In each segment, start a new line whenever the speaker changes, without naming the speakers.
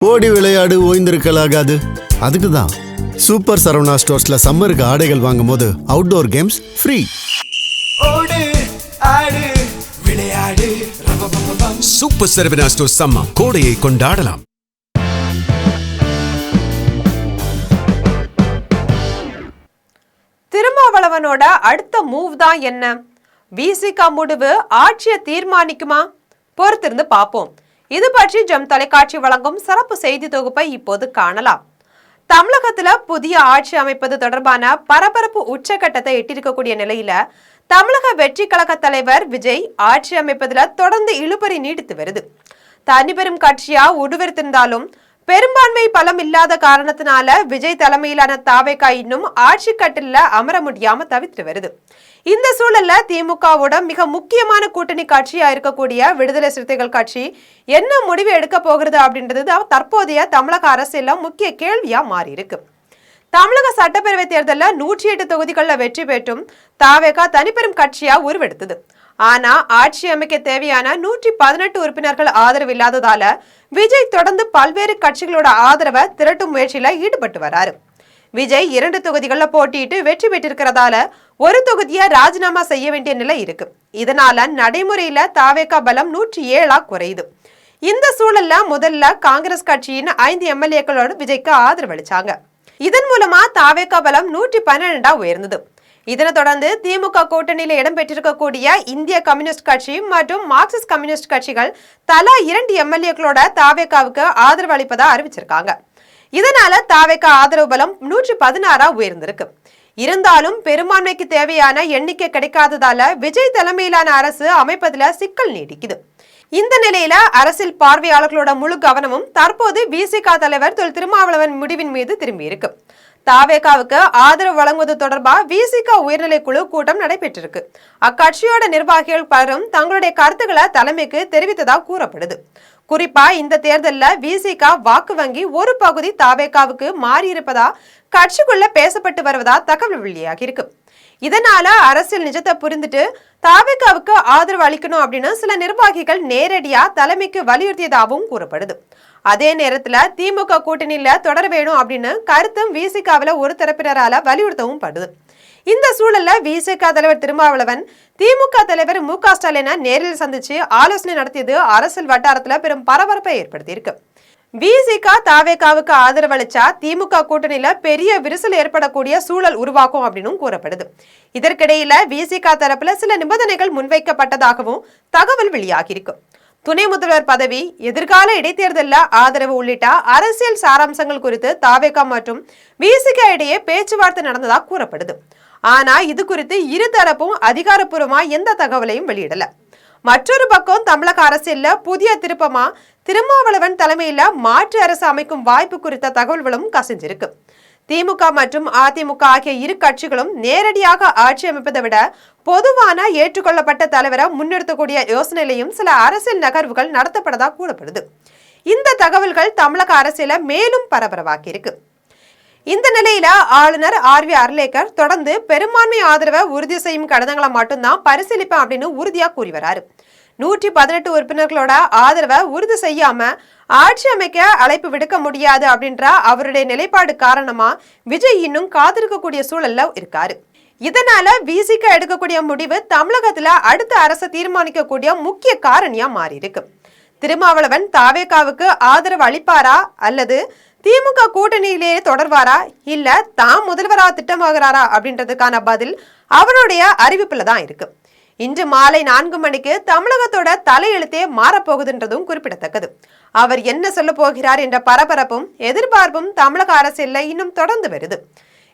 ஓடி விளையாடு ஓய்ந்திருக்கலாகாது. அதுக்கு தான் சூப்பர் சரவணா ஸ்டோர்ஸ்ல சம்மருக்கு ஆடைகள் வாங்கும் போது அவுட்டோர் கேம்ஸ் ஃப்ரீ.
ஓடு ஆடு விளையாடு
சூப்பர் சரவணா ஸ்டோர்ஸ் சம்மர் கோடையை கொண்டாடலாம்.
திருமாவளவனோட அடுத்த மூவ் தான் என்ன? விசிக முடிவு ஆட்சியை தீர்மானிக்குமா? பொறுத்திருந்து பார்ப்போம். இது பற்றி ஜெம் தொலைக்காட்சி வழங்கும் சிறப்பு செய்தி தொகுப்பை இப்போது காணலாம். தமிழகத்துல புதிய ஆட்சி அமைப்பது தொடர்பான பரபரப்பு உச்சகட்டத்தை எட்டிருக்கக்கூடிய நிலையில தமிழக வெற்றி கழக தலைவர் விஜய் ஆட்சி அமைப்பதுல தொடர்ந்து இழுபறி நீடித்து வருது. தனிபெரும் கட்சியா உருவெடுத்திருந்தாலும் பெரும்பான்மை பலம் இல்லாத காரணத்தினால விஜய் தலைமையிலான தாவேகா இன்னும் ஆட்சி கட்டில அமர முடியாம தவித்து வருது. இந்த சூழல்ல திமுகவோட மிக முக்கியமான கூட்டணி கட்சியா இருக்கக்கூடிய விடுதலை சிறுத்தைகள் கட்சி என்ன முடிவு எடுக்க போகிறது அப்படின்றது தற்போதைய தமிழக அரசியல்ல முக்கிய கேள்வியா மாறி இருக்கு. தமிழக சட்டப்பேரவை தேர்தலில் 108 தொகுதிகளில் வெற்றி பெற்றும் தாவேகா தனிப்பெரும் கட்சியா உருவெடுத்தது. ஆனா ஆட்சி அமைக்க தேவையான 118 உறுப்பினர்கள் ஆதரவு இல்லாததால விஜய் தொடர்ந்து பல்வேறு கட்சிகளோட ஆதரவை திரட்டும் முயற்சியில ஈடுபட்டு வராரு. விஜய் 2 தொகுதிகளில் போட்டியிட்டு வெற்றி பெற்றிருக்கிறதால ஒரு தொகுதியை ராஜினாமா செய்ய வேண்டிய நிலை இருக்கு. இதனால நடைமுறையில தாவேகா பலம் 107 குறையுது. இந்த சூழல்ல முதல்ல காங்கிரஸ் கட்சியின் 5 எம்எல்ஏக்களோடு விஜய்க்கு ஆதரவு அளிச்சாங்க. இதன் மூலமா தாவேகா பலம் 112 உயர்ந்தது. இதனை தொடர்ந்து திமுக கூட்டணியில இடம்பெற்றிருக்கக்கூடிய இந்திய கம்யூனிஸ்ட் கட்சி மற்றும் மார்க்சிஸ்ட் கம்யூனிஸ்ட் கட்சிகள் தலா 2 எம்எல்ஏக்களோட தாவேகாவுக்கு ஆதரவு அளிப்பதா அறிவிச்சிருக்காங்க. இதனால தாவேகா ஆதரவு பலம் 116 உயர்ந்திருக்கு. இருந்தாலும் பெரும்பான்மைக்கு தேவையான எண்ணிக்கை கிடைக்காததால விஜய் தலைமையிலான அரசு அமைப்பதுல சிக்கல் நீடிக்குது. இந்த நிலையில அரசியல் பார்வையாளர்களோட முழு கவனமும் தற்போது விசிக தலைவர் தொல் திருமாவளவன் முடிவின் மீது திரும்பி இருக்கு. தாவேகாவுக்கு ஆதரவு வழங்குவது தொடர்பா விசிக உயர்நிலை குழு கூட்டம் நடைபெற்றிருக்கு. அக்கட்சியோட நிர்வாகிகள் பலரும் தங்களுடைய கருத்துக்களை தலைமைக்கு தெரிவித்ததா கூறப்படுது. குறிப்பா இந்த தேர்தலில் விசிக வாக்கு வங்கி ஒரு பகுதி தாவேகாவுக்கு மாறி இருப்பதா கட்சிக்குள்ள பேசப்பட்டு வருவதா தகவல் வெளியாகி இருக்கு. இதனால அரசியல் நிஜத்தை புரிந்துட்டு தாவேகாவுக்கு ஆதரவு அளிக்கணும் அப்படின்னு சில நிர்வாகிகள் நேரடியா தலைமைக்கு வலியுறுத்தியதாகவும் கூறப்படுது. அதே நேரத்துல திமுக கூட்டணியில தொடர வேணும் அப்படின்னு கருத்தும் விசிகாவில ஒரு தரப்பினரால வலியுறுத்தவும் படுது. இந்த சூழல்ல விசிக தலைவர் திருமாவளவன் திமுக தலைவர் மு.க. ஸ்டாலினை நேரில் சந்திச்சு ஆலோசனை நடத்தியது அரசியல் வட்டாரத்துல பெரும் பரபரப்பை ஏற்படுத்தியிருக்கு. விசிக தாவேகாவுக்கு ஆதரவு அளிச்சா திமுக கூட்டணியில பெரிய விரிசல் ஏற்படக்கூடிய சூழல் உருவாக்கும் அப்படின்னு கூறப்படுது. இதற்கிடையில விசிக தரப்புல சில நிபந்தனைகள் முன்வைக்கப்பட்டதாகவும் தகவல் வெளியாகியிருக்கு. துணை முதல்வர் பதவி, எதிர்கால இடைத்தேர்தலில் ஆதரவு உள்ளிட்ட அரசியல் சாராம்சங்கள் குறித்து தாவேகா மற்றும் விசிக இடையே பேச்சுவார்த்தை நடந்ததா கூறப்படுது. ஆனா இது குறித்து இருதரப்பும் அதிகாரப்பூர்வமா எந்த தகவலையும் வெளியிடல. மற்றொரு பக்கம் தமிழக அரசியல்ல புதிய திருப்பமா திருமாவளவன் தலைமையில மாற்று அரசு அமைக்கும் வாய்ப்பு குறித்த தகவல்களும் கசிஞ்சிருக்கு. திமுக மற்றும் அதிமுக ஆகிய இரு கட்சிகளும் நேரடியாக ஆட்சி அமைப்பதை விட பொதுவான ஏற்றுக்கொள்ளப்பட்ட தலைவரை முன்னிறுத்தக்கூடிய யோசனையிலையும் சில அரசியல் நகர்வுகள் நடத்தப்படதா கூறப்படுது. இந்த தகவல்கள் தமிழக அரசியல மேலும் பரபரவாக்கி இருக்கு. இந்த நிலையில ஆளுநர் ஆர்.வி. அர்லேக்கர் தொடர்ந்து பெரும்பான்மை ஆதரவை உறுதி செய்யும் கடிதங்களை மட்டும்தான் பரிசீலிப்பேன் அப்படின்னு உறுதியா கூறி வராரு. 118 உறுப்பினர்களோட ஆதரவை உறுதி செய்யாம ஆட்சி அமைக்க அழைப்பு விடுக்க முடியாது அப்படின்ற அவருடைய நிலைப்பாடு காரணமா விஜய் இன்னும் காத்திருக்கக்கூடிய சூழல்ல இருக்காரு. இதனால விசிக எடுக்கக்கூடிய முடிவு தமிழகத்துல அடுத்த அரசை தீர்மானிக்கக்கூடிய முக்கிய காரணியா மாறி இருக்கு. திருமாவளவன் தாவேகாவுக்கு ஆதரவு அளிப்பாரா அல்லது திமுக கூட்டணியிலேயே தொடர்வாரா இல்ல தாம் முதல்வரா திட்டமாகிறாரா அப்படின்றதுக்கான பதில் அவருடைய அறிவிப்புல தான் இருக்கு. இன்று மாலை 4 மணிக்கு தமிழகத்தோட தலையெழுத்தே மாறப்போகுதுன்றதும் குறிப்பிடத்தக்கது. அவர் என்ன சொல்ல போகிறார் என்ற பரபரப்பும் எதிர்பார்ப்பும் தமிழக அரசியல்ல இன்னும் தொடர்ந்து வருது.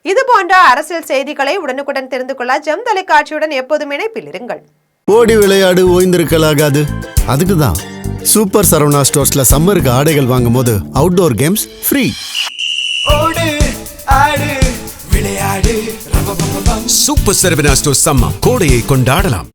இது போன்ற அரசியல் செய்திகளை உடனுக்குடன் தெரிந்து கொள்ள ஜெம் தொலைக்காட்சியுடன் எப்போதும் இணைப்பில் இருங்கள்.
ஓடி விளையாடு ஓய்ந்திருக்கலாகாது. அதுக்கு தான் சூப்பர் சரவணா ஸ்டோர்ஸ்ல சம்மருக்கு ஆடைகள் வாங்கும் போது அவுட்டோர் கேம்ஸ் ஃப்ரீ.
ஓடு ஆடு விளையாடு
சூப்பர் சரவணா ஸ்டோர்ஸ் சம்மர் கோடையை கொண்டாடலாம்.